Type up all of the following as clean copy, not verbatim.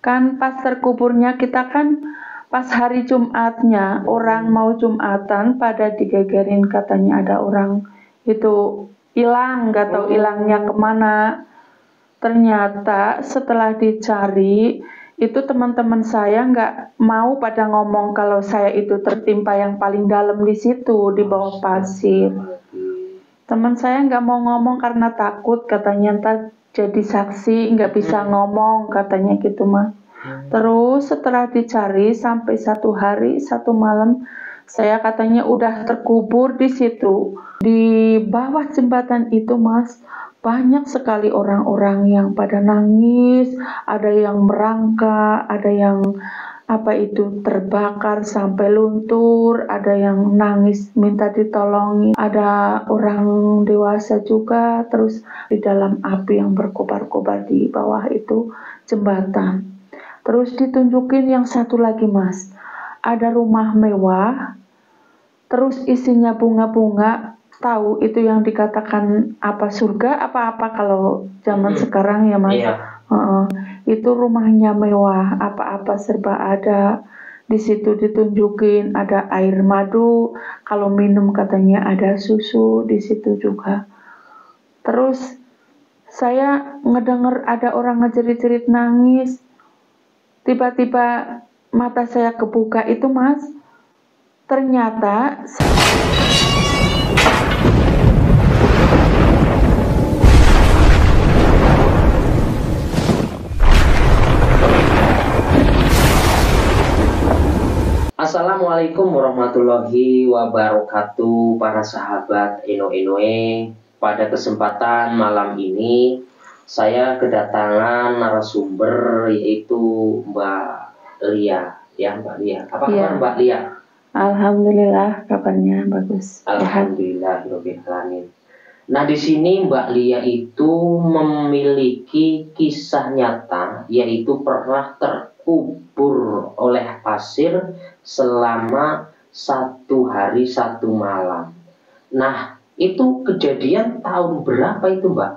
Kan pas terkuburnya kita kan pas hari Jumatnya orang mau Jumatan pada digegerin katanya ada orang itu hilang, nggak tahu hilangnya kemana. Ternyata setelah dicari itu teman-teman saya nggak mau pada ngomong kalau saya itu tertimpa yang paling dalam di situ di bawah pasir. Teman saya nggak mau ngomong karena takut katanya ntar jadi saksi nggak bisa ngomong katanya gitu mah. Terus setelah dicari sampai 1 hari 1 malam saya katanya udah terkubur di situ di bawah jembatan itu mas. Banyak sekali orang-orang yang pada nangis, ada yang merangkak, ada yang terbakar sampai luntur, ada yang nangis minta ditolongi, ada orang dewasa juga, terus di dalam api yang berkobar-kobar di bawah itu jembatan. Terus ditunjukin yang satu lagi mas, ada rumah mewah, terus isinya bunga-bunga. Tahu itu yang dikatakan apa surga apa-apa kalau zaman sekarang ya mas. Itu rumahnya mewah, apa-apa serba ada. Di situ ditunjukin ada air madu, kalau minum katanya ada susu di situ juga. Terus saya ngedenger ada orang ngejerit-jerit nangis. Tiba-tiba mata saya kebuka itu mas. Ternyata Assalamualaikum warahmatullahi wabarakatuh para sahabat Eno-Enoe. Pada kesempatan malam ini saya kedatangan narasumber yaitu Mbak Lia. Ya Mbak Lia, apa kabar Mbak Lia? Alhamdulillah kabarnya bagus. Alhamdulillahirobbilalamin. Nah di sini Mbak Lia itu memiliki kisah nyata yaitu pernah terkubur oleh pasir selama 1 hari 1 malam. Nah itu kejadian tahun berapa itu Mbak?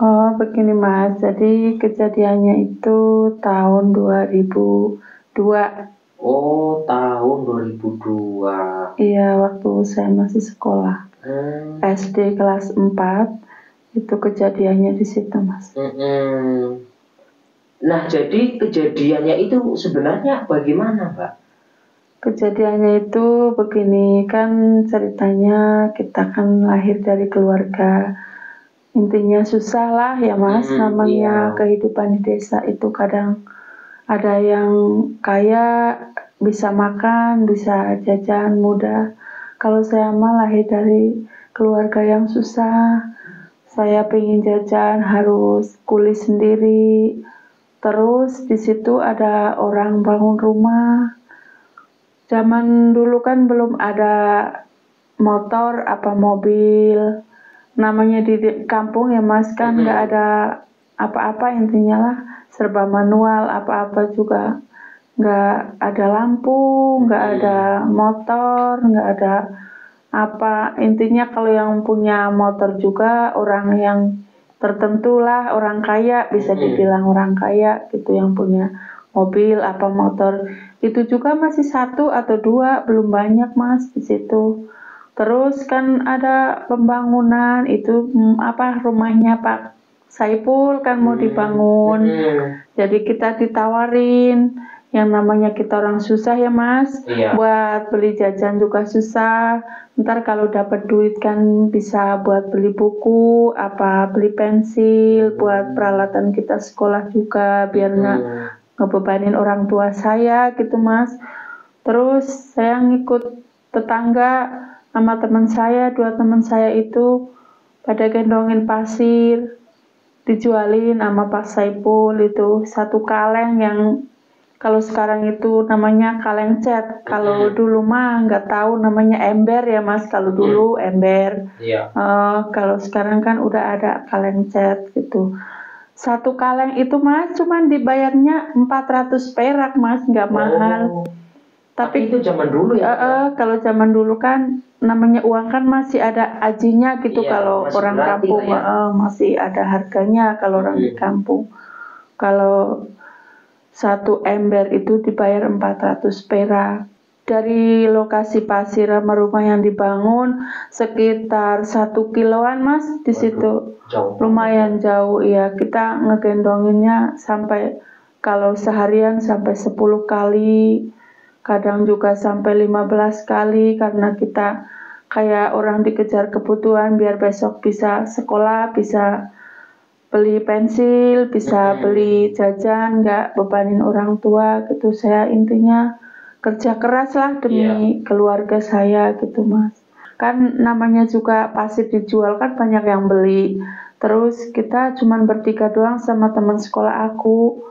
Oh begini mas, jadi kejadiannya itu tahun 2002. Oh tahun 2002. Iya waktu saya masih sekolah. SD kelas 4 itu kejadiannya di situ mas. Nah jadi kejadiannya itu sebenarnya bagaimana Mbak? Kejadiannya itu begini, kan ceritanya kita kan lahir dari keluarga intinya susah lah ya mas, namanya kehidupan di desa itu kadang ada yang kaya bisa makan, bisa jajan mudah. Kalau saya mah lahir dari keluarga yang susah, saya pengen jajan harus kulis sendiri. Terus di situ ada orang bangun rumah. Zaman dulu kan belum ada motor apa mobil, namanya di kampung ya mas kan nggak ada apa-apa intinya lah, serba manual, apa-apa juga nggak ada lampu, nggak ada motor, nggak ada apa, intinya kalau yang punya motor juga orang yang tertentu lah, orang kaya bisa dibilang orang kaya gitu yang punya mobil apa motor. Itu juga masih 1 atau 2, belum banyak mas di situ. Terus kan ada pembangunan itu rumahnya Pak Saipul kan mau dibangun. Jadi kita ditawarin, yang namanya kita orang susah ya mas, buat beli jajan juga susah. Ntar kalau dapat duit kan bisa buat beli buku, beli pensil, buat peralatan kita sekolah juga biar nggak ngebebanin orang tua saya gitu mas. Terus saya ngikut tetangga sama teman saya, 2 teman saya itu pada gendongin pasir, dijualin sama Pak Saipul itu 1 kaleng yang kalau sekarang itu namanya kaleng cat. Kalau dulu mah nggak tahu namanya ember ya mas, kalau dulu ember. Kalau sekarang kan udah ada kaleng cat gitu. 1 kaleng itu mas cuman dibayarnya 400 perak mas, nggak mahal. Tapi itu zaman dulu ya? Kalau zaman dulu kan namanya uang kan masih ada ajinya gitu, kalau orang kampung masih ada harganya kalau orang di kampung. Kalau satu ember itu dibayar 400 perak. Dari lokasi pasir sama rumah yang dibangun sekitar 1 kiloan Mas di situ. Jauh. Lumayan jauh ya. Kita ngegendonginnya sampai kalau seharian sampai 10 kali, kadang juga sampai 15 kali karena kita kayak orang dikejar kebutuhan biar besok bisa sekolah, bisa beli pensil, bisa beli jajan, nggak bebanin orang tua gitu. Saya intinya kerja keras lah demi keluarga saya gitu Mas. Kan namanya juga pasir dijual kan banyak yang beli. Terus kita cuman bertiga doang sama teman sekolah aku.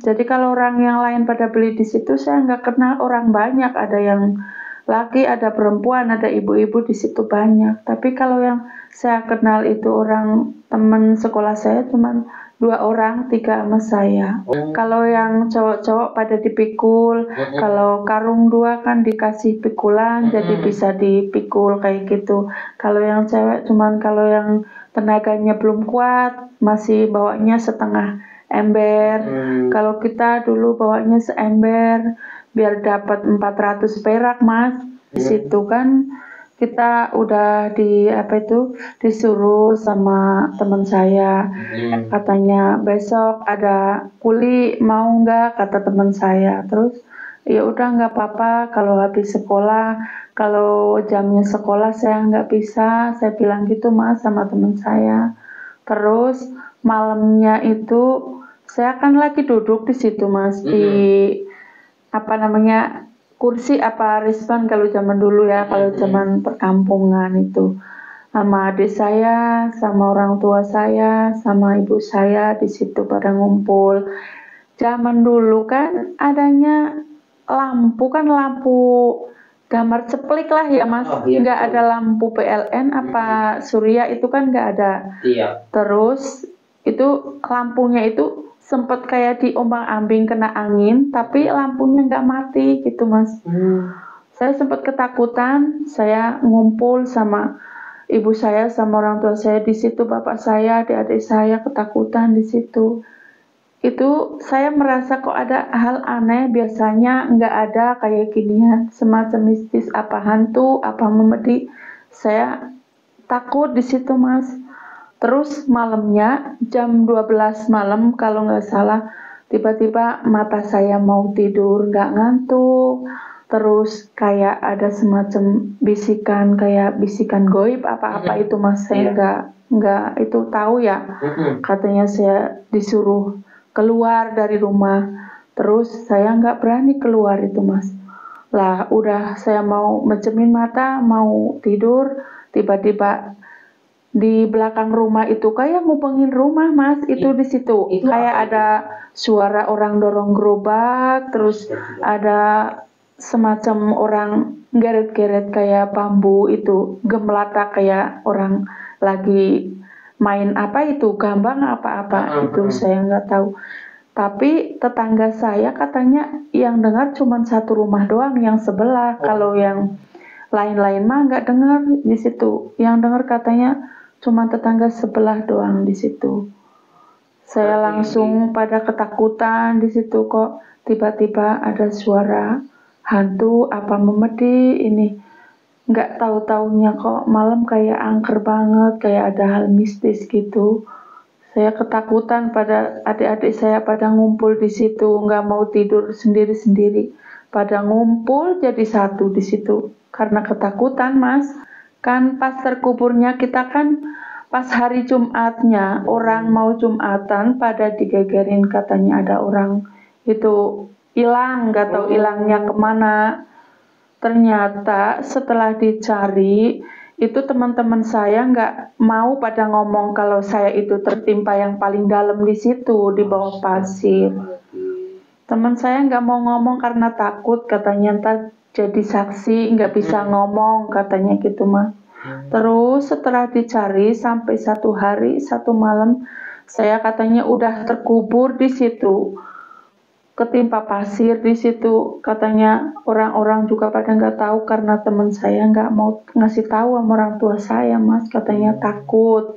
Jadi kalau orang yang lain pada beli di situ saya nggak kenal orang banyak. Ada yang laki, ada perempuan, ada ibu-ibu di situ banyak. Tapi kalau yang saya kenal itu orang teman sekolah saya cuman 2 orang, 3 sama saya. Kalau yang cowok-cowok pada dipikul, kalau karung 2 kan dikasih pikulan, jadi bisa dipikul kayak gitu. Kalau yang cewek cuman kalau yang tenaganya belum kuat, masih bawanya setengah ember. Kalau kita dulu bawanya seember, biar dapat 400 perak Mas. Di situ kan kita udah disuruh sama teman saya, katanya besok ada kuli, mau nggak, kata teman saya. Terus ya udah nggak apa-apa kalau habis sekolah, kalau jamnya sekolah saya nggak bisa, saya bilang gitu Mas sama teman saya. Terus malamnya itu saya kan lagi duduk di situ Mas, di kursi apa risban kalau zaman dulu ya, kalau zaman perkampungan itu, sama adik saya, sama orang tua saya, sama ibu saya di situ pada ngumpul. Zaman dulu kan adanya lampu gambar ceplik lah ya Mas, nggak ada lampu PLN apa surya itu kan nggak ada. Terus itu lampunya itu sempat kayak diombang-ambing kena angin, tapi lampunya nggak mati gitu Mas. Saya sempat ketakutan, saya ngumpul sama ibu saya sama orang tua saya di situ, bapak saya, adik-adik saya ketakutan di situ. Itu saya merasa kok ada hal aneh, biasanya nggak ada kayak ginian, semacam mistis, apa hantu, apa memedi. Saya takut di situ Mas. Terus malamnya jam 12 malam kalau nggak salah, tiba-tiba mata saya mau tidur, nggak ngantuk. Terus kayak ada semacam bisikan, kayak bisikan goib apa-apa itu Mas. Saya nggak itu tahu ya. Katanya saya disuruh keluar dari rumah. Terus saya nggak berani keluar itu Mas. Lah udah saya mau mencemin mata, mau tidur, tiba-tiba di belakang rumah itu kayak ngubengin rumah Mas, itu di situ kayak ada suara orang dorong gerobak, terus ada semacam orang geret-geret kayak bambu itu, gemelata kayak orang lagi main apa itu, gambang apa-apa itu saya nggak tahu. Tapi tetangga saya katanya yang dengar cuma satu rumah doang yang sebelah, kalau yang lain-lain mah nggak dengar di situ. Yang dengar katanya cuma tetangga sebelah doang di situ. Saya langsung pada ketakutan di situ, kok tiba-tiba ada suara hantu apa memedi ini. Nggak tahu-taunya kok malam kayak angker banget, kayak ada hal mistis gitu. Saya ketakutan, pada adik-adik saya pada ngumpul di situ, nggak mau tidur sendiri-sendiri. Pada ngumpul jadi satu di situ karena ketakutan Mas. Kan pas terkuburnya kita kan pas hari Jumatnya, orang mau Jumatan pada digegerin katanya ada orang itu hilang, nggak tahu hilangnya kemana. Ternyata setelah dicari itu teman-teman saya nggak mau pada ngomong kalau saya itu tertimpa yang paling dalam di situ di bawah pasir. Teman saya nggak mau ngomong karena takut, katanya ntar jadi saksi nggak bisa ngomong katanya gitu Mas. Terus setelah dicari sampai 1 hari 1 malam, saya katanya udah terkubur di situ, ketimpa pasir di situ. Katanya orang-orang juga pada nggak tahu karena teman saya nggak mau ngasih tahu sama orang tua saya Mas, katanya takut.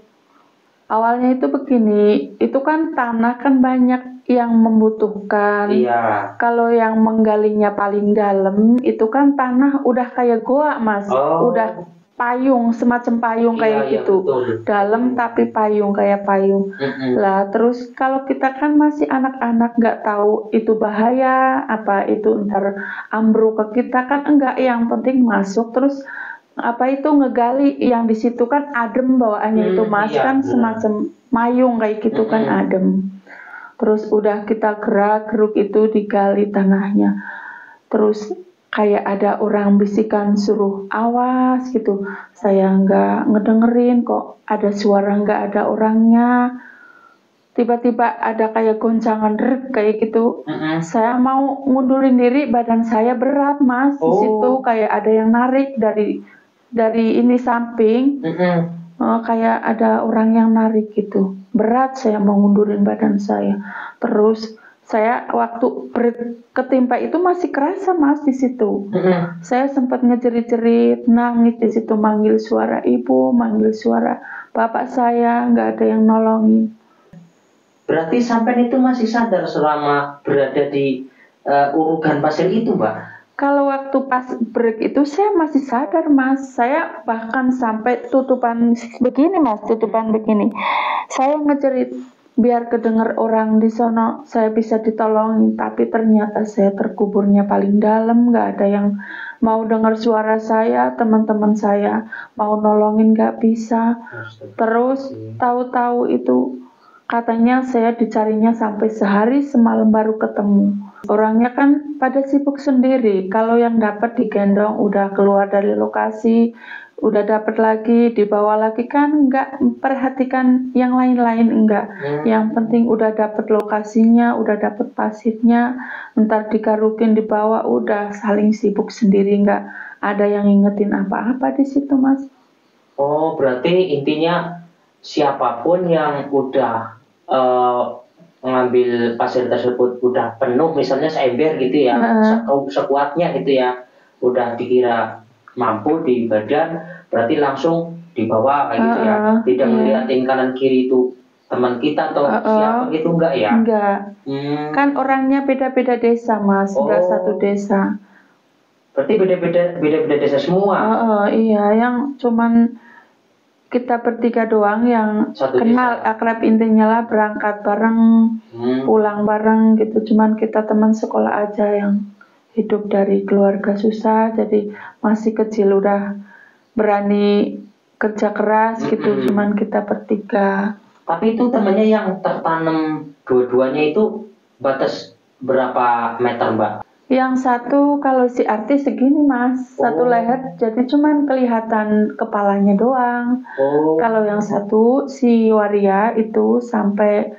Awalnya itu begini, itu kan tanah kan banyak yang membutuhkan. Iya. Kalau yang menggalinya paling dalam itu kan tanah udah kayak goa, Mas. Oh. Udah payung, semacam payung kayak Iya, gitu. betul. Dalam tapi payung, kayak payung. Lah terus kalau kita kan masih anak-anak nggak tahu itu bahaya apa itu ntar ambruk ke kita kan enggak, yang penting masuk terus apa itu ngegali yang di situ kan adem bawaannya itu, Mas. Iya, Kan benar. semacam mayung kayak gitu kan adem. Terus udah kita gerak-geruk itu digali tanahnya. Terus kayak ada orang bisikan suruh awas gitu. Saya nggak ngedengerin, kok ada suara nggak ada orangnya. Tiba-tiba ada kayak goncangan rek kayak gitu. Saya mau ngundurin diri, badan saya berat, Mas. Di situ kayak ada yang narik dari ini samping. Kayak ada orang yang narik gitu. Berat saya mau ngundurin badan saya. Terus saya waktu ketimpa itu masih kerasa, Mas, di situ. Saya sempat ngejerit-jerit, nangis di situ, manggil suara ibu, manggil suara bapak saya, nggak ada yang nolongin. Berarti sampai itu masih sadar selama berada di urugan pasir itu, Mbak? Kalau waktu pas break itu saya masih sadar, Mas. Saya bahkan sampai tutupan begini, Mas, tutupan begini. Saya ngejerit biar kedengar orang di sono, saya bisa ditolongin. Tapi ternyata saya terkuburnya paling dalam, nggak ada yang mau dengar suara saya. Teman-teman saya mau nolongin nggak bisa. Terus tahu-tahu itu katanya saya dicarinya sampai sehari semalam baru ketemu. Orangnya kan pada sibuk sendiri. Kalau yang dapat digendong udah keluar dari lokasi, udah dapat lagi, dibawa lagi kan nggak perhatikan yang lain-lain, enggak. Yang penting udah dapat lokasinya, udah dapat pasirnya, ntar dikarukin dibawa, udah saling sibuk sendiri, nggak ada yang ingetin apa-apa di situ, Mas. Oh, berarti intinya siapapun yang udah mengambil pasir tersebut udah penuh, misalnya seember gitu ya, sekuatnya gitu ya, udah dikira mampu di badan, berarti langsung dibawa kayak gitu ya, tidak melihatin kanan kiri itu teman kita atau siapa gitu, enggak ya? Enggak. Kan orangnya beda-beda desa, Mas, enggak satu desa. Berarti beda-beda desa semua? Iya, yang cuman kita bertiga doang yang satu kenal desa. Akrab, intinya lah berangkat bareng, pulang bareng gitu. Cuman kita teman sekolah aja yang hidup dari keluarga susah, jadi masih kecil udah berani kerja keras gitu. Cuman kita bertiga. Tapi itu temannya yang tertanam dua-duanya itu batas berapa meter, Mbak? Yang satu kalau si artis segini, Mas, satu leher, jadi cuman kelihatan kepalanya doang. Kalau yang satu si waria itu sampai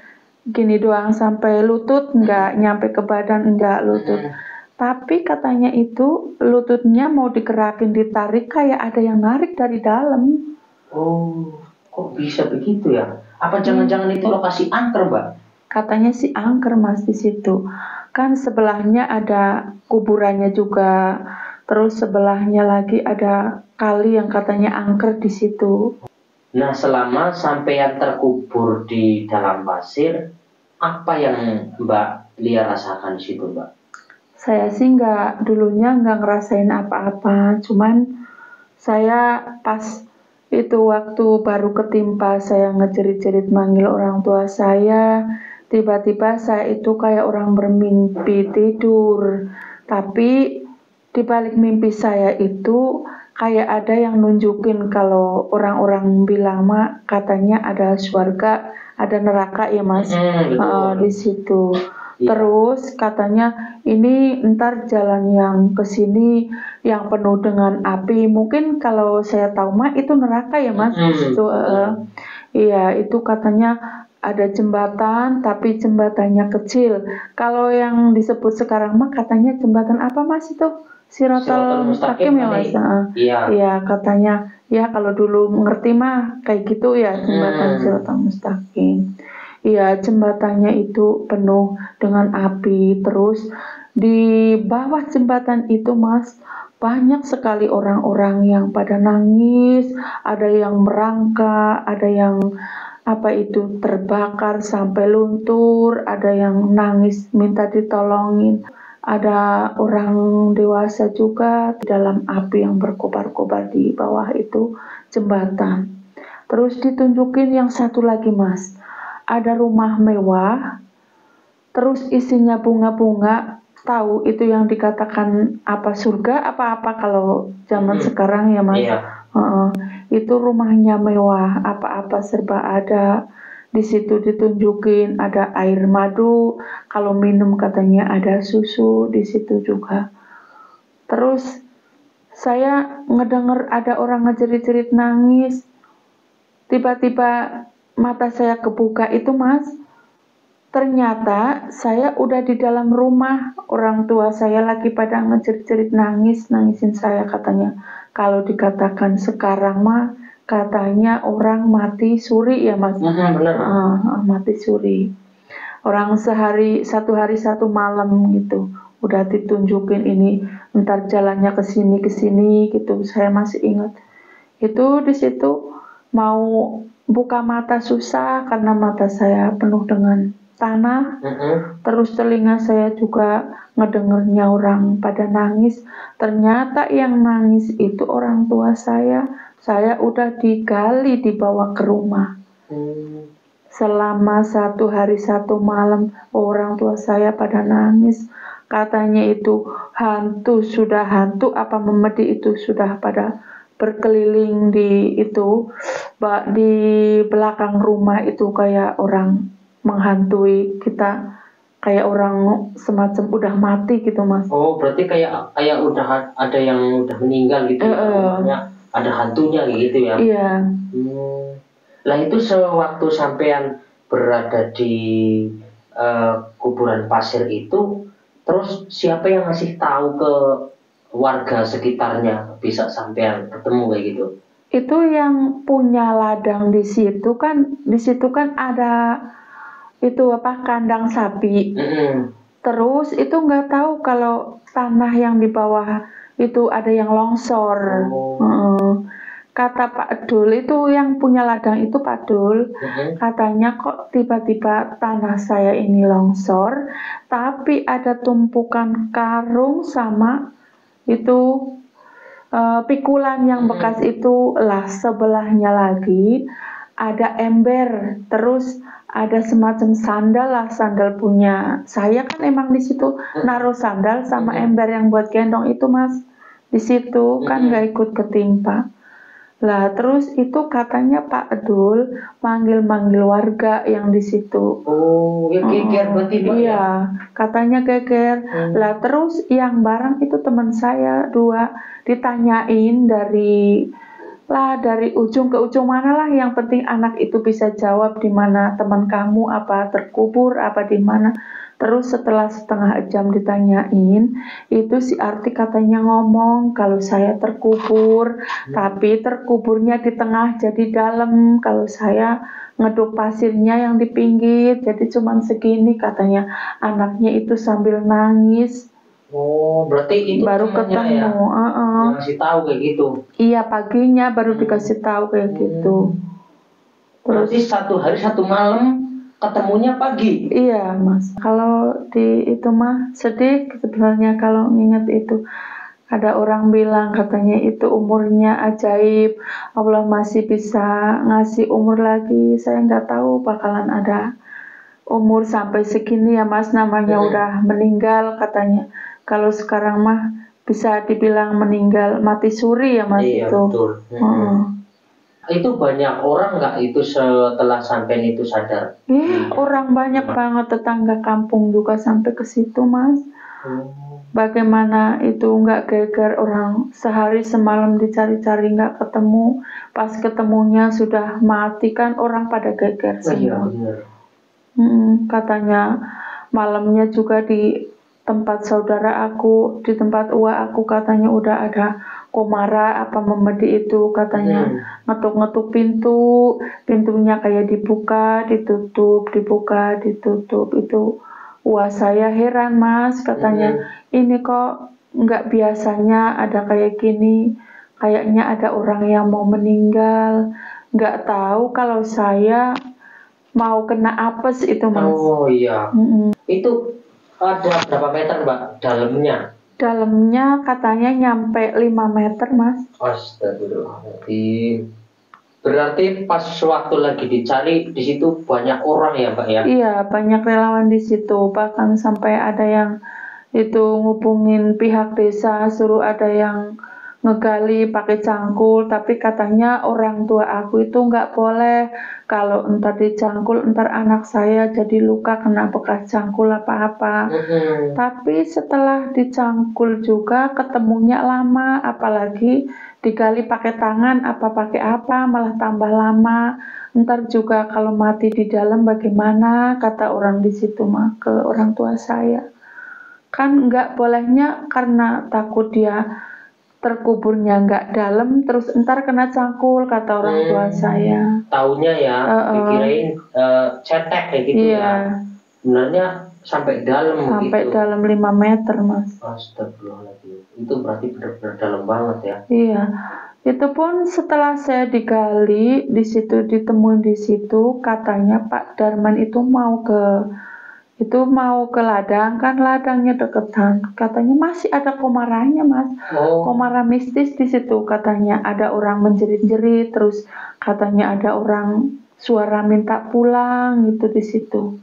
gini doang, sampai lutut, nggak nyampe ke badan, nggak lutut. Tapi katanya itu lututnya mau digerakin, ditarik, kayak ada yang narik dari dalam. Kok bisa begitu ya? Apa jangan-jangan itu lokasi angker, Mbak? Katanya sih angker, Mas, di situ. Kan sebelahnya ada kuburannya juga, terus sebelahnya lagi ada kali yang katanya angker di situ. Nah, selama sampean terkubur di dalam pasir, apa yang Mbak Lia rasakan di situ, Mbak? Saya sih dulunya nggak ngerasain apa-apa, cuman saya pas itu waktu baru ketimpa, saya ngejerit-jerit manggil orang tua saya. Tiba-tiba saya itu kayak orang bermimpi tidur, tapi di balik mimpi saya itu kayak ada yang nunjukin kalau orang-orang bilang katanya ada surga, ada neraka ya, Mas, di situ. Terus katanya ini ntar jalan yang ke sini yang penuh dengan api. Mungkin kalau saya tahu itu neraka ya, Mas. Iya, itu katanya ada jembatan, tapi jembatannya kecil. Kalau yang disebut sekarang katanya jembatan apa, Mas, itu? Siratal Mustaqim ya, Mas? Iya, katanya. Ya kalau dulu ngerti kayak gitu ya, jembatan Siratal Mustaqim. Iya, jembatannya itu penuh dengan api. Terus Di bawah jembatan itu Mas, banyak sekali orang-orang yang pada nangis, ada yang merangkak, ada yang terbakar sampai luntur, ada yang nangis minta ditolongin, ada orang dewasa juga di dalam api yang berkobar-kobar di bawah itu jembatan. Terus ditunjukin yang satu lagi Mas, ada rumah mewah, terus isinya bunga-bunga. Tahu itu yang dikatakan surga apa kalau zaman sekarang ya Mas. Itu rumahnya mewah, apa-apa serba ada. Di situ ditunjukin ada air madu, kalau minum katanya ada susu di situ juga. Terus saya ngedenger ada orang ngejerit-jerit nangis. Tiba-tiba mata saya kebuka itu Mas. Ternyata saya udah di dalam rumah, orang tua saya lagi pada ngejerit-jerit nangisin saya katanya. Kalau dikatakan sekarang mah katanya orang mati suri ya Mas. Benar. Mati suri. Orang satu hari satu malam gitu. Udah ditunjukin ini, ntar jalannya ke sini gitu. Saya masih ingat. Itu di situ mau buka mata susah karena mata saya penuh dengan tanah. Terus telinga saya juga ngedengernya orang pada nangis. Ternyata yang nangis itu orang tua saya. Saya udah digali dibawa ke rumah. Selama 1 hari 1 malam orang tua saya pada nangis. Katanya itu sudah hantu apa memedi itu sudah pada berkeliling di belakang rumah itu kayak orang menghantui kita, kayak orang semacam udah mati gitu Mas. Oh, berarti kayak udah ada yang udah meninggal gitu ya. Ada hantunya gitu ya. Iya. Lah itu sewaktu sampean berada di kuburan pasir itu, terus siapa yang ngasih tahu ke warga sekitarnya bisa sampean ketemu kayak gitu? Itu yang punya ladang di situ kan ada kandang sapi. Terus itu nggak tahu kalau tanah yang di bawah itu ada yang longsor. Kata Pak Dul itu yang punya ladang itu Pak Dul, katanya kok tiba-tiba tanah saya ini longsor, tapi ada tumpukan karung sama itu pikulan yang bekas itu lah, sebelahnya lagi ada ember, terus ada semacam sandal punya saya kan emang di situ naruh sandal sama ember yang buat gendong itu Mas, di situ kan nggak ikut ketimpa. Lah terus itu katanya Pak Dul manggil warga yang di situ. Oh, ya geger berarti Pak. Iya, katanya geger. Lah terus yang barang itu teman saya 2 ditanyain dari ujung ke ujung mana lah, yang penting anak itu bisa jawab di mana teman kamu, apa terkubur apa di mana. Terus setelah setengah jam ditanyain, itu si Arti katanya ngomong kalau saya terkubur, tapi terkuburnya di tengah jadi dalam, kalau saya ngeduk pasirnya yang di pinggir, jadi cuman segini katanya. Anaknya itu sambil nangis. Oh, berarti itu baru ketemu ya? Ngasih tahu kayak gitu. Iya, paginya baru dikasih tahu kayak gitu. Terus 1 hari 1 malam ketemunya pagi. Iya Mas, kalau di itu mah sedih sebenarnya kalau nginget itu. Ada orang bilang katanya itu umurnya ajaib, Allah masih bisa ngasih umur lagi. Saya nggak tahu bakalan ada umur sampai segini ya Mas, namanya udah meninggal katanya. Kalau sekarang mah bisa dibilang meninggal mati suri ya Mas. Iya, itu. Betul. Itu banyak orang nggak itu setelah sampean itu sadar? Orang banyak banget, tetangga kampung juga sampai ke situ Mas. Bagaimana itu nggak geger, orang sehari semalam dicari-cari nggak ketemu, pas ketemunya sudah mati kan orang pada geger semua. Katanya malamnya juga di tempat saudara aku, di tempat uak aku katanya udah ada komara apa memedi itu, katanya ngetuk-ngetuk pintunya kayak dibuka ditutup, dibuka ditutup, itu Wah, saya heran Mas, katanya ini kok nggak biasanya ada kayak gini, kayaknya ada orang yang mau meninggal, nggak tahu kalau saya mau kena apes itu Mas. Oh iya. Itu ada berapa meter Mbak dalamnya? Dalamnya katanya nyampe 5 meter Mas. Astagfirullahaladzim. Berarti pas waktu lagi dicari di situ banyak orang ya Mbak ya? Iya, banyak relawan di situ. Bahkan sampai ada yang itu ngubungin pihak desa, suruh ada yang ngegali pakai cangkul. Tapi katanya orang tua aku itu nggak boleh. Kalau entar dicangkul, entar anak saya jadi luka kena bekas cangkul apa-apa. Tapi setelah dicangkul juga ketemunya lama, apalagi digali pakai tangan apa pakai apa malah tambah lama. Ntar juga kalau mati di dalam bagaimana, kata orang di situ mah ke orang tua saya. Kan nggak bolehnya karena takut dia terkuburnya nggak dalam, terus ntar kena cangkul, kata orang tua saya. Taunya ya, dikirain cetek kayak gitu ya. Sebenarnya sampai dalam sampai gitu. Dalam 5 meter Mas. Astagfirullahaladzim. Itu berarti benar-benar dalam banget ya. Iya. Itu pun setelah saya digali, di situ ditemuin di situ, katanya Pak Darman itu mau ke ladang, kan ladangnya deketan. Katanya masih ada komaranya Mas. Komara mistis di situ, katanya ada orang menjerit-jerit, terus katanya ada orang suara minta pulang gitu di situ.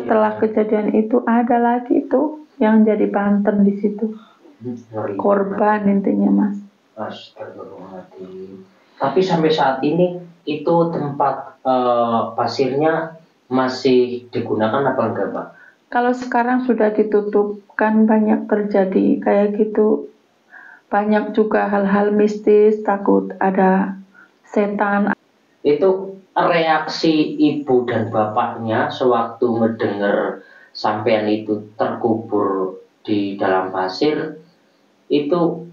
Setelah kejadian itu ada lagi itu yang jadi banten di situ. Korban intinya Mas. Astagfirullahaladzim. Tapi sampai saat ini itu tempat pasirnya masih digunakan apa enggak Pak? Kalau sekarang sudah ditutup, kan banyak terjadi kayak gitu. Banyak juga hal-hal mistis, takut ada setan. Itu reaksi ibu dan bapaknya sewaktu mendengar sampean itu terkubur di dalam pasir, itu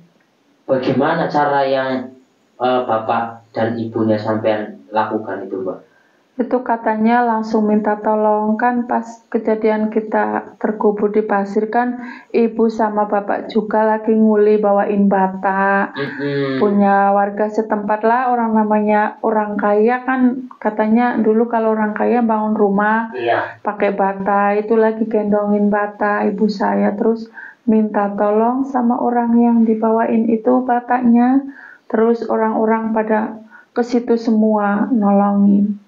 bagaimana cara yang bapak dan ibunya sampean lakukan itu Mbak? Itu katanya langsung minta tolong, kan pas kejadian kita terkubur di pasir kan ibu sama bapak juga lagi nguli bawain bata. Punya warga setempat lah, orang namanya orang kaya kan, katanya dulu kalau orang kaya bangun rumah pakai bata, itu lagi gendongin bata ibu saya, terus minta tolong sama orang yang dibawain itu batanya, terus orang-orang pada ke situ semua nolongin.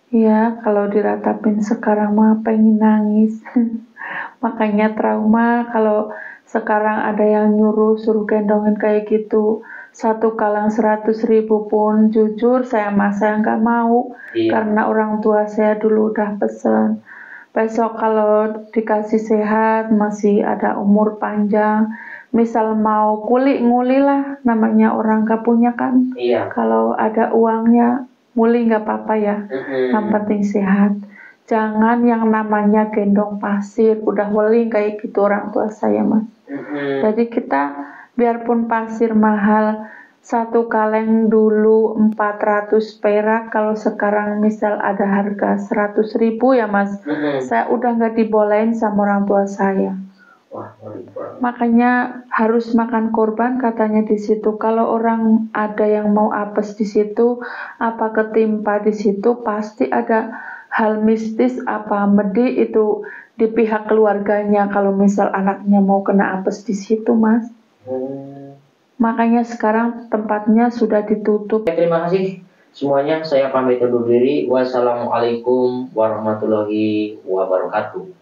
Ya, kalau diratapin sekarang mah pengen nangis. Makanya trauma kalau sekarang ada yang suruh gendongin kayak gitu. Satu kalang 100.000 pun jujur saya nggak mau. Karena orang tua saya dulu udah pesen. Besok kalau dikasih sehat, masih ada umur panjang. Misal mau nguli lah, namanya orang gak punya kan. Kalau ada uangnya, nguli nggak apa-apa ya, yang penting sehat. Jangan yang namanya gendong pasir, udah weling kayak gitu orang tua saya Mas. Jadi kita biarpun pasir mahal, satu kaleng dulu 400 perak, kalau sekarang misal ada harga 100.000 ya Mas, saya udah nggak dibolehin sama orang tua saya. Makanya harus makan korban katanya di situ. Kalau orang ada yang mau apes di situ, apa ketimpa di situ, pasti ada hal mistis apa medi itu di pihak keluarganya. Kalau misal anaknya mau kena apes di situ, Mas. Makanya sekarang tempatnya sudah ditutup. Terima kasih semuanya. Saya pamit undur diri. Wassalamualaikum warahmatullahi wabarakatuh.